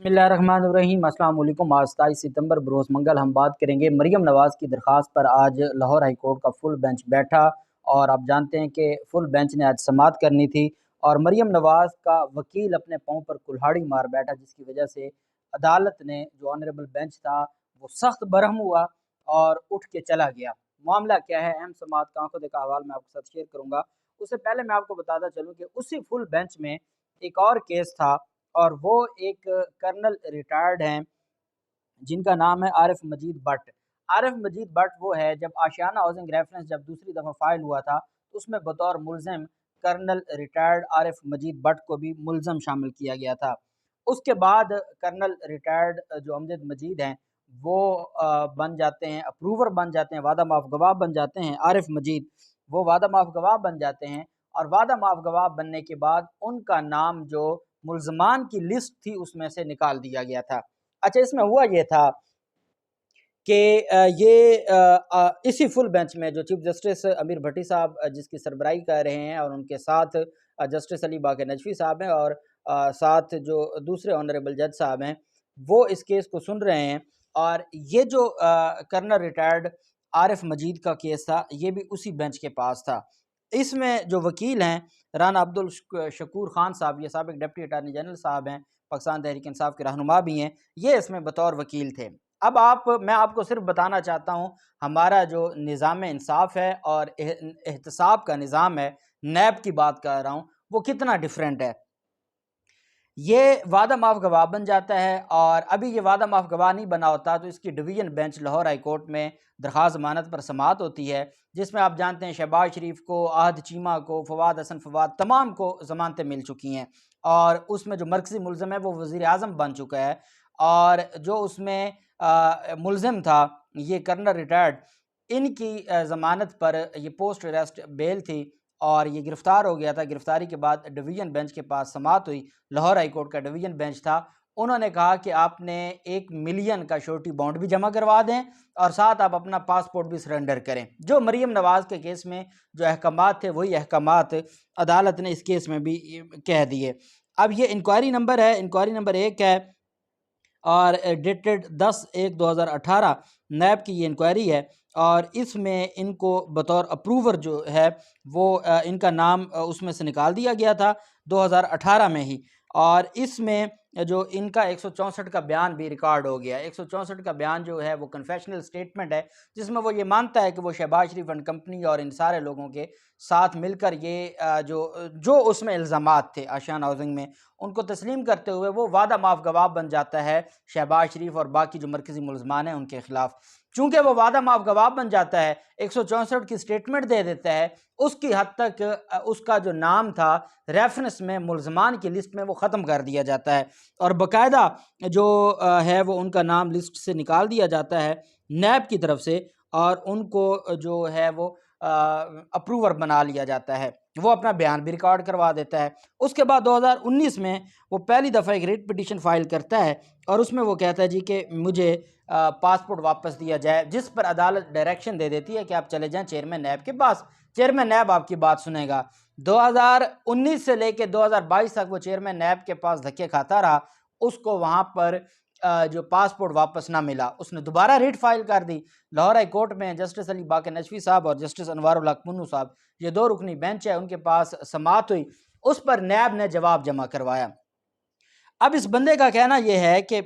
बिस्मिल्लाहिर्रहमानिर्रहीम। अस्सलाम वालेकुम। आज 27 सितंबर बरोज़ मंगल हम बात करेंगे मरीम नवाज़ की दरख्वास्त पर। आज लाहौर हाई कोर्ट का फुल बेंच बैठा और आप जानते हैं कि फुल बेंच ने आज समाअत करनी थी और मरीम नवाज़ का वकील अपने पाँव पर कुल्हाड़ी मार बैठा, जिसकी वजह से अदालत ने जो ऑनरेबल बेंच था वो सख्त बरहम हुआ और उठ के चला गया। मामला क्या है, अहम समाअत का आंखों देखा अहवाल मैं आपके साथ शेयर करूँगा। उससे पहले मैं आपको बताता चलूँ कि उसी फुल बेंच में एक और केस था और वो एक कर्नल रिटायर्ड हैं जिनका नाम है आरिफ मजीद भट्ट। आरिफ मजीद भट्ट वो है, जब आशियाना हाउसिंग रेफरेंस जब दूसरी दफ़ा फाइल हुआ था तो उसमें बतौर मुल्ज़िम कर्नल रिटायर्ड आरिफ मजीद भट्ट को भी मुल्ज़म शामिल किया गया था। उसके बाद कर्नल रिटायर्ड जो अमजद मजीद हैं वो बन जाते हैं अप्रूवर, बन जाते हैं वादा माफ गवाह बन जाते हैं। आरिफ मजीद वो वादा माफ गवाह बन जाते हैं और वादा माफ गवाह बनने के बाद उनका नाम जो मुल्ज़मान की लिस्ट थी उसमें से निकाल दिया गया था। अच्छा, इसमें हुआ ये था कि इसी फुल बेंच में जो चीफ जस्टिस अमीर भट्टी साहब जिसकी सरबराही कर रहे हैं और उनके साथ जस्टिस अली बाक़र नजफ़ी साहब हैं और साथ जो दूसरे ऑनरेबल जज साहब हैं, वो इस केस को सुन रहे हैं। और ये जो कर्नल रिटायर्ड आरिफ मजीद का केस था, ये भी उसी बेंच के पास था। इसमें जो वकील हैं राना अब्दुल शकूर खान साहब, ये साबिक डिप्टी अटारनी जनरल साहब हैं, पाकिस्तान तहरीक इंसाफ के रहनुमा भी हैं, ये इसमें बतौर वकील थे। अब मैं आपको सिर्फ बताना चाहता हूँ हमारा जो निज़ाम इंसाफ है और एहतसाब का निज़ाम है, नैब की बात कर रहा हूँ, वो कितना डिफरेंट है। ये वादा माफ गवाह बन जाता है और अभी ये वादा माफ गवाह नहीं बना होता तो इसकी division bench Lahore high court में दरख्वास्त ज़मानत पर समाअत होती है, जिसमें आप जानते हैं शहबाज शरीफ को, आहद चीमा को, फवाद हसन फवाद तमाम को ज़मानतें मिल चुकी हैं और उसमें जो मरकज़ी मुल्ज़िम है वो वज़ीर आज़म बन चुका है और जो उसमें मुल्ज़िम था ये कर्नल रिटायर्ड, इनकी ज़मानत पर ये पोस्ट अरेस्ट बेल थी और ये गिरफ़्तार हो गया था। गिरफ़्तारी के बाद डिवीज़न बेंच के पास समाअत हुई, लाहौर हाई कोर्ट का डिवीज़न बेंच था। उन्होंने कहा कि आपने 1 मिलियन का श्योरिटी बॉन्ड भी जमा करवा दें और साथ आप अपना पासपोर्ट भी सरेंडर करें। जो मरीम नवाज़ के केस में जो अहकामात थे वही अहकामात अदालत ने इस केस में भी कह दिए। अब ये इंक्वायरी नंबर है, इंक्वायरी नंबर 1 है और डेटेड 10/1/2018 नैब की ये इंक्वायरी है और इसमें इनको बतौर अप्रूवर जो है वो इनका नाम उसमें से निकाल दिया गया था 2018 में ही। और इसमें जो इनका 164 का बयान भी रिकॉर्ड हो गया। 164 का बयान जो है वो कन्फेशनल स्टेटमेंट है, जिसमें वो ये मानता है कि वो शहबाज शरीफ एंड कंपनी और इन सारे लोगों के साथ मिलकर ये जो उसमें इल्ज़ामात थे आशियाना हाउसिंग में, उनको तस्लीम करते हुए वो वादा माफ गवाह बन जाता है शहबाज शरीफ और बाकी जो मरकज़ी मुल्ज़मान हैं उनके खिलाफ। चूंकि वो वादा माफ गवाह बन जाता है, 164 की स्टेटमेंट दे देता है, उसकी हद तक उसका जो नाम था रेफरेंस में मुल्ज़मान की लिस्ट में वो ख़त्म कर दिया जाता है और बाकायदा जो है वो उनका नाम लिस्ट से निकाल दिया जाता है नैब की तरफ से और उनको जो है वो अप्रूवर बना लिया जाता है। वो अपना बयान भी रिकॉर्ड करवा देता है। उसके बाद 2019 में वो पहली दफ़ा एक रिट पिटीशन फाइल करता है और उसमें वो कहता है जी कि मुझे पासपोर्ट वापस दिया जाए, जिस पर अदालत डायरेक्शन दे देती है कि आप चले जाएं चेयरमैन नैब के पास, चेयरमैन नैब आपकी बात सुनेगा। 2019 से लेकर 2022 तक वो चेयरमैन नैब के पास धक्के खाता रहा, उसको वहाँ पर जो पासपोर्ट वापस ना मिला, उसने दोबारा रिट फाइल कर दी। लाहौर हाई कोर्ट में जस्टिस अली बाक़र नजफ़ी साहब और जस्टिस अनवारुल हक पन्नू साहब, ये 2 रुकनी बेंच है, उनके पास समाअत हुई, उस पर नैब ने जवाब जमा करवाया। अब इस बंदे का कहना यह है कि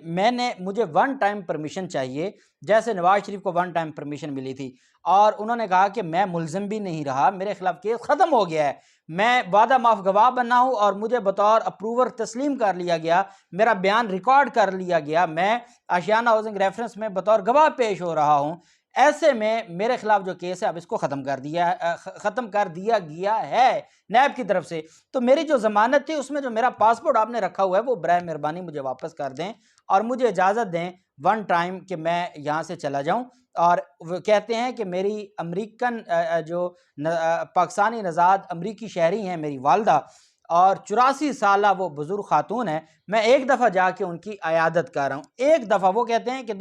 मुझे वन टाइम परमिशन चाहिए, जैसे नवाज शरीफ को वन टाइम परमिशन मिली थी और उन्होंने कहा कि मैं मुल्ज़िम भी नहीं रहा, मेरे खिलाफ केस ख़त्म हो गया है, मैं वादा माफ गवाह बना हूँ और मुझे बतौर अप्रूवर तस्लीम कर लिया गया, मेरा बयान रिकॉर्ड कर लिया गया, मैं आशियाना हाउसिंग रेफरेंस में बतौर गवाह पेश हो रहा हूँ। ऐसे में मेरे खिलाफ जो केस है अब इसको ख़त्म कर दिया गया है नैब की तरफ से। तो मेरी जो ज़मानत थी उसमें जो मेरा पासपोर्ट आपने रखा हुआ है वो बराए मेहरबानी मुझे वापस कर दें और मुझे इजाज़त दें वन टाइम कि मैं यहाँ से चला जाऊँ। और वो कहते हैं कि मेरी अमरीकन पाकिस्तानी नज़ाद अमरीकी शहरी हैं मेरी वालदा और 84 साला वो बुज़ुर्ग खातून है, मैं एक दफ़ा जाके उनकी अयादत कर रहा हूँ। एक दफ़ा वो कहते हैं कि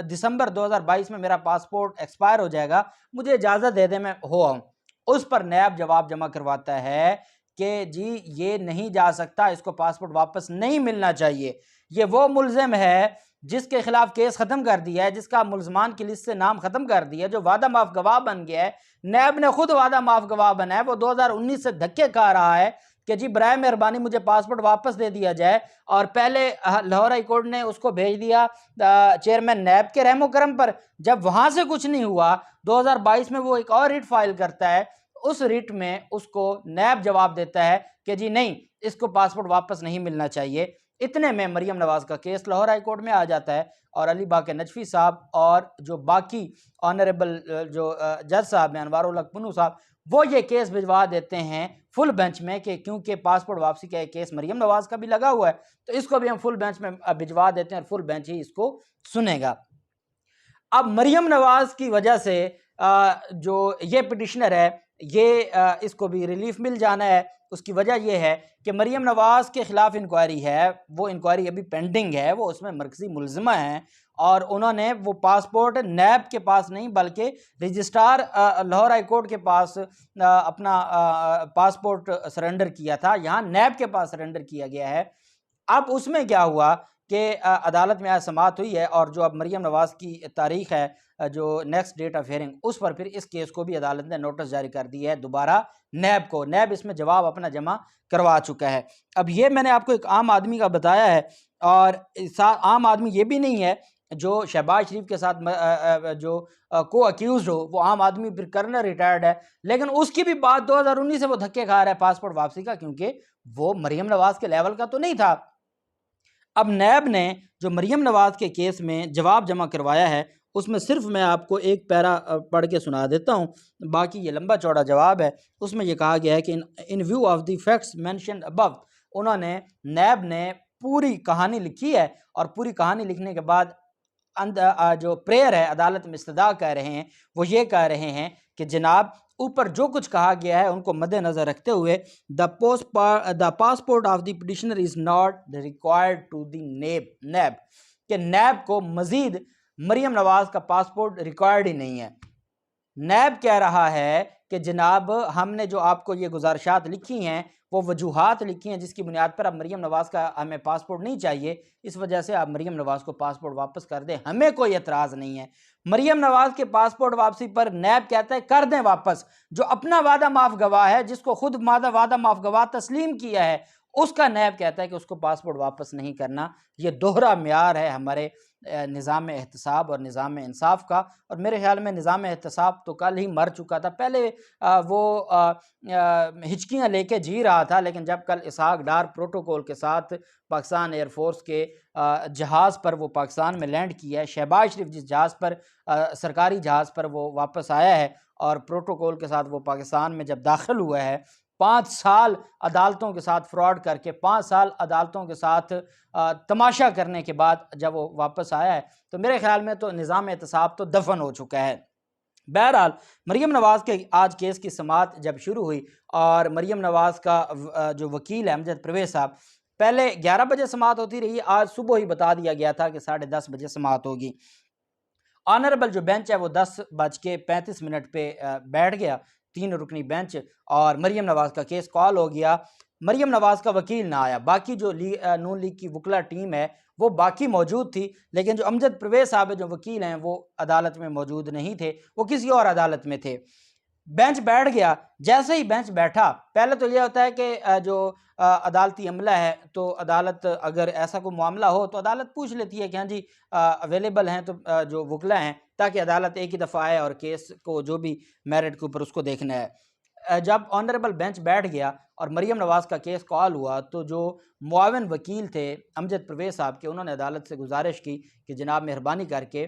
दिसंबर 2022 में मेरा पासपोर्ट एक्सपायर हो जाएगा, मुझे इजाज़त दे दें मैं हो आऊँ। उस पर नैब जवाब जमा करवाता है कि जी ये नहीं जा सकता, इसको पासपोर्ट वापस नहीं मिलना चाहिए। ये वो मुलजिम है जिसके खिलाफ केस ख़त्म कर दिया है, जिसका मुलजमान की लिस्ट से नाम ख़त्म कर दिया, जो वादा माफ गवाह बन गया है। नैब ने खुद वादा माफ गवाह बना है, वो 2019 से धक्के खा रहा है कि जी बराए मेहरबानी मुझे पासपोर्ट वापस दे दिया जाए। और पहले लाहौर हाई कोर्ट ने उसको भेज दिया चेयरमैन नैब के रहमो करम पर। जब वहाँ से कुछ नहीं हुआ, 2022 में वो एक और रिट फाइल करता है। उस रिट में उसको नैब जवाब देता है कि जी नहीं, इसको पासपोर्ट वापस नहीं मिलना चाहिए। इतने में मरियम नवाज का केस लाहौर हाई कोर्ट में आ जाता है और अली बाग के नजफी साहब और जो बाकी ऑनरेबल जो जज साहब हैं, अनवारुल हक पुन्नू साहब, वो ये केस भिजवा देते हैं फुल बेंच में कि क्योंकि पासपोर्ट वापसी का केस मरियम नवाज का भी लगा हुआ है, तो इसको भी हम फुल बेंच में भिजवा देते हैं और फुल बेंच ही इसको सुनेगा। अब मरियम नवाज की वजह से जो ये पिटिशनर है, ये इसको भी रिलीफ मिल जाना है। उसकी वजह यह है कि मरियम नवाज के खिलाफ इंक्वायरी है, वो इंक्वायरी अभी पेंडिंग है, वो उसमें मरकजी मुलजिमा हैं और उन्होंने वो पासपोर्ट नैब के पास नहीं बल्कि रजिस्ट्रार लाहौर हाई कोर्ट के पास अपना पासपोर्ट सरेंडर किया था। यहाँ नैब के पास सरेंडर किया गया है। अब उसमें क्या हुआ कि अदालत में आज समाअत हुई है और जो अब मरियम नवाज की तारीख है, जो नेक्स्ट डेट ऑफ हियरिंग, उस पर फिर इस केस को भी अदालत ने नोटिस जारी कर दी है दोबारा नैब को। नैब इसमें जवाब अपना जमा करवा चुका है। अब ये मैंने आपको एक आम आदमी का बताया है और आम आदमी ये भी नहीं है जो शहबाज शरीफ के साथ जो को अक्यूज हो, वो आम आदमी फिर कर्नल रिटायर्ड है, लेकिन उसकी भी बात 2019 से वो धक्के खा रहा है पासपोर्ट वापसी का, क्योंकि वो मरियम नवाज के लेवल का तो नहीं था। अब नैब ने जो मरियम नवाज के केस में जवाब जमा करवाया है, उसमें सिर्फ मैं आपको एक पैरा पढ़ के सुना देता हूँ, बाकी ये लंबा चौड़ा जवाब है। उसमें ये कहा गया है कि इन view of the facts mentioned above, उन्होंने नैब ने पूरी कहानी लिखी है और पूरी कहानी लिखने के बाद जो प्रेयर है अदालत में इस्तदा कर रहे हैं, वो ये कह रहे हैं कि जनाब ऊपर जो कुछ कहा गया है उनको मद्देनजर रखते हुए the passport of the petitioner is not required to the NAB, कि नैब को मजीद मरियम नवाज का पासपोर्ट रिक्वायर्ड ही नहीं है। नैब कह रहा है कि जनाब हमने जो आपको ये गुजारिशात लिखी हैं, वो वजूहात लिखी हैं जिसकी बुनियाद पर अब मरियम नवाज का हमें पासपोर्ट नहीं चाहिए, इस वजह से आप मरियम नवाज को पासपोर्ट वापस कर दें, हमें कोई एतराज़ नहीं है। मरियम नवाज के पासपोर्ट वापसी पर नैब कहता है कर दें वापस। जो अपना वादा माफ गवाह है, जिसको खुद वादा माफ गवाह तस्लीम किया है, उसका नैब कहता है कि उसको पासपोर्ट वापस नहीं करना। ये दोहरा म्यार है हमारे निज़ाम एहतसाब और निज़ाम इंसाफ का। और मेरे ख्याल में निज़ाम एहतसाब तो कल ही मर चुका था। पहले वो हिचकियाँ लेके जी रहा था, लेकिन जब कल इसहाक डार प्रोटोकॉल के साथ पाकिस्तान एयरफोर्स के जहाज़ पर वो पाकिस्तान में लैंड किया है, शहबाज शरीफ जिस जहाज़ पर सरकारी जहाज़ पर वो वापस आया है और प्रोटोकॉल के साथ वो पाकिस्तान में जब दाखिल हुआ है, 5 साल अदालतों के साथ फ्रॉड करके, 5 साल अदालतों के साथ तमाशा करने के बाद जब वो वापस आया है, तो मेरे ख्याल में तो निज़ाम एहतसाब तो दफन हो चुका है। बहरहाल मरियम नवाज के आज केस की समाअत जब शुरू हुई और मरियम नवाज का जो वकील है अमजद परवेज साहब, पहले 11 बजे समाअत होती रही, आज सुबह ही बता दिया गया था कि 10:30 बजे समाअत होगी। ऑनरेबल जो बेंच है वो 10:35 पे बैठ गया, 3 रुकनी बेंच, और मरियम नवाज का केस कॉल हो गया। मरियम नवाज का वकील ना आया, बाकी जो नून लीग की वकला टीम है वो बाकी मौजूद थी, लेकिन जो अमजद परवेज साहब है जो वकील हैं वो अदालत में मौजूद नहीं थे, वो किसी और अदालत में थे। बेंच बैठ गया। जैसे ही बेंच बैठा, पहले तो ये होता है कि जो अदालती अमला है, तो अदालत अगर ऐसा कोई मामला हो तो अदालत पूछ लेती है कि हाँ जी अवेलेबल हैं तो जो वकला हैं, ताकि अदालत एक ही दफ़ा आए और केस को जो भी मेरिट के ऊपर उसको देखना है। जब ऑनरेबल बेंच बैठ गया और मरियम नवाज का केस कॉल हुआ, तो जो मुआविन वकील थे अमजद परवेज साहब के, उन्होंने अदालत से गुजारिश की कि जनाब मेहरबानी करके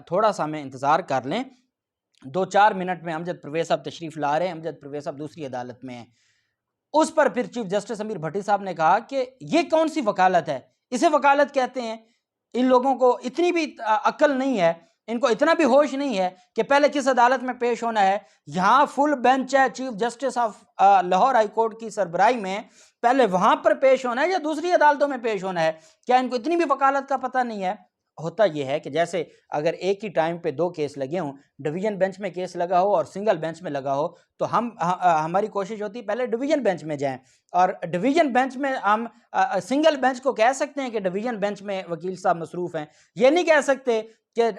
थोड़ा सा हमें इंतज़ार कर लें, 2-4 मिनट में अमजद परवेज साहब तशरीफ़ ला रहे हैं, अमजद परवेज साहब दूसरी अदालत में हैं। उस पर फिर चीफ जस्टिस अमीर भट्टी साहब ने कहा कि ये कौन सी वकालत है, इसे वकालत कहते हैं? इन लोगों को इतनी भी अक्ल नहीं है, इनको इतना भी होश नहीं है कि पहले किस अदालत में पेश होना है। यहाँ फुल बेंच है chief justice of Lahore high court की सरबराही में, पहले वहाँ पर पेश होना है या दूसरी अदालतों में पेश होना है? क्या इनको इतनी भी वकालत का पता नहीं है? होता ये है कि जैसे अगर एक ही टाइम पे 2 केस लगे हों, डिवीज़न बेंच में केस लगा हो और सिंगल बेंच में लगा हो, तो हमारी कोशिश होती है पहले डिवीज़न बेंच में जाएँ और डिवीज़न बेंच में हम सिंगल बेंच को कह सकते हैं कि डिवीज़न बेंच में वकील साहब मसरूफ़ हैं। ये नहीं कह सकते कि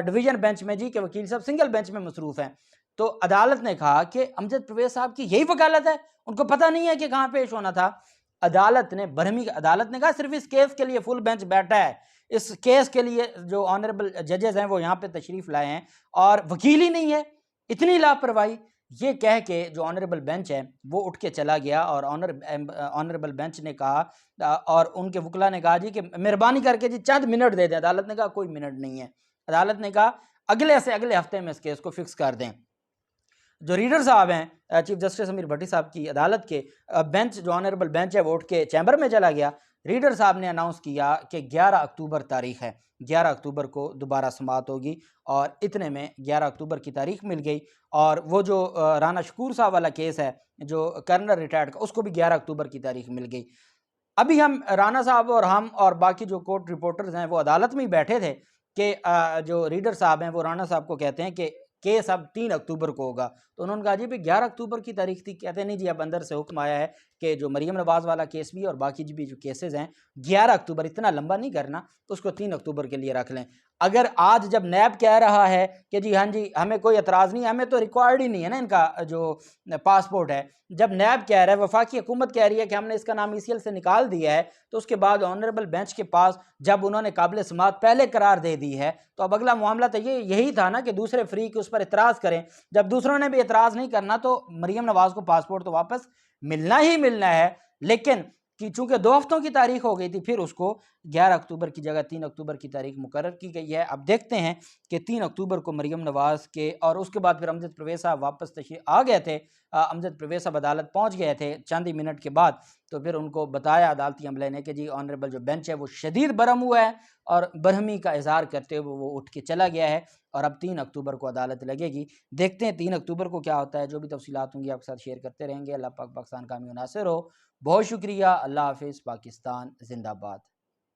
डिवीज़न बेंच में जी के वकील साहब सिंगल बेंच में मसरूफ़ हैं। तो अदालत ने कहा कि अमजद परवेज़ साहब की यही वकालत है, उनको पता नहीं है कि कहाँ पेश होना था। अदालत ने कहा सिर्फ़ इस केस के लिए फुल बेंच बैठा है। इस केस के लिए जो ऑनरेबल जजेस हैं वो यहाँ पे तशरीफ़ लाए हैं और वकील ही नहीं है, इतनी लापरवाही। ये कह के जो ऑनरेबल बेंच है वो उठ के चला गया और ऑनरेबल बेंच ने कहा और उनके वकला ने कहा जी कि मेहरबानी करके जी चंद मिनट दे दें। अदालत ने कहा कोई मिनट नहीं है। अदालत ने कहा अगले से अगले हफ्ते में इस केस को फिक्स कर दें। जो रीडर साहब हैं चीफ जस्टिस अमीर भट्टी साहब की अदालत के बेंच जो ऑनरेबल बेंच है वो उठ के चैम्बर में चला गया। रीडर साहब ने अनाउंस किया कि 11 अक्टूबर तारीख है, 11 अक्टूबर को दोबारा समाअत होगी और इतने में 11 अक्टूबर की तारीख मिल गई और वो जो राना शकूर साहब वाला केस है जो कर्नल रिटायर्ड का, उसको भी 11 अक्टूबर की तारीख मिल गई। अभी हम राना साहब और हम और बाकी जो कोर्ट रिपोर्टर्स हैं वो अदालत में ही बैठे थे कि जो रीडर साहब हैं वो राना साहब को कहते हैं कि केस अब 3 अक्टूबर को होगा। तो उन्होंने कहा जी भाई 11 अक्टूबर की तारीख थी। कहते नहीं जी अब अंदर से हुक्म आया है कि जो मरियम नवाज़ वाला केस भी और बाकी भी जो केसेस हैं 11 अक्टूबर, इतना लंबा नहीं करना, तो उसको 3 अक्टूबर के लिए रख लें। अगर आज जब नैब कह रहा है कि जी हाँ जी हमें कोई एतराज़ नहीं है, हमें तो रिकॉर्ड ही नहीं है ना इनका जो पासपोर्ट है, जब नैब कह रहा है, वफाकी हुकूमत कह रही है कि हमने इसका नाम ईसीएल से निकाल दिया है, तो उसके बाद ऑनरेबल बेंच के पास जब उन्होंने काबिल समाअत पहले करार दे दी है, तो अब अगला मामला तो यही था ना कि दूसरे फ्री के उस पर एतराज़ करें। जब दूसरों ने भी एतराज़ नहीं करना तो मरियम नवाज़ को पासपोर्ट तो वापस मिलना ही मिलना है। लेकिन कि चूंकि 2 हफ्तों की तारीख हो गई थी, फिर उसको 11 अक्टूबर की जगह 3 अक्टूबर की तारीख मुकर्रर की गई है। अब देखते हैं कि 3 अक्टूबर को मरियम नवाज़ के और उसके बाद फिर अमजद परवेज़ साहब वापस तशरीफ़ आ गए थे। अमजद परवेज़ साहब अदालत पहुँच गए थे चंद ही मिनट के बाद। तो फिर उनको बताया अदालती अमले ने कि जी ऑनरेबल जो बेंच है वो शदीद बरहम हुआ है और बरहमी का इज़हार करते हुए वो उठ के चला गया है और अब 3 अक्टूबर को अदालत लगेगी। देखते हैं 3 अक्टूबर को क्या होता है। जो भी तफसीलात होंगी आपके साथ शेयर करते रहेंगे। अल्लाह पाक पाकिस्तान का हामी नासिर हो। बहुत शुक्रिया। अल्लाह हाफ़िज़। पाकिस्तान ज़िंदाबाद।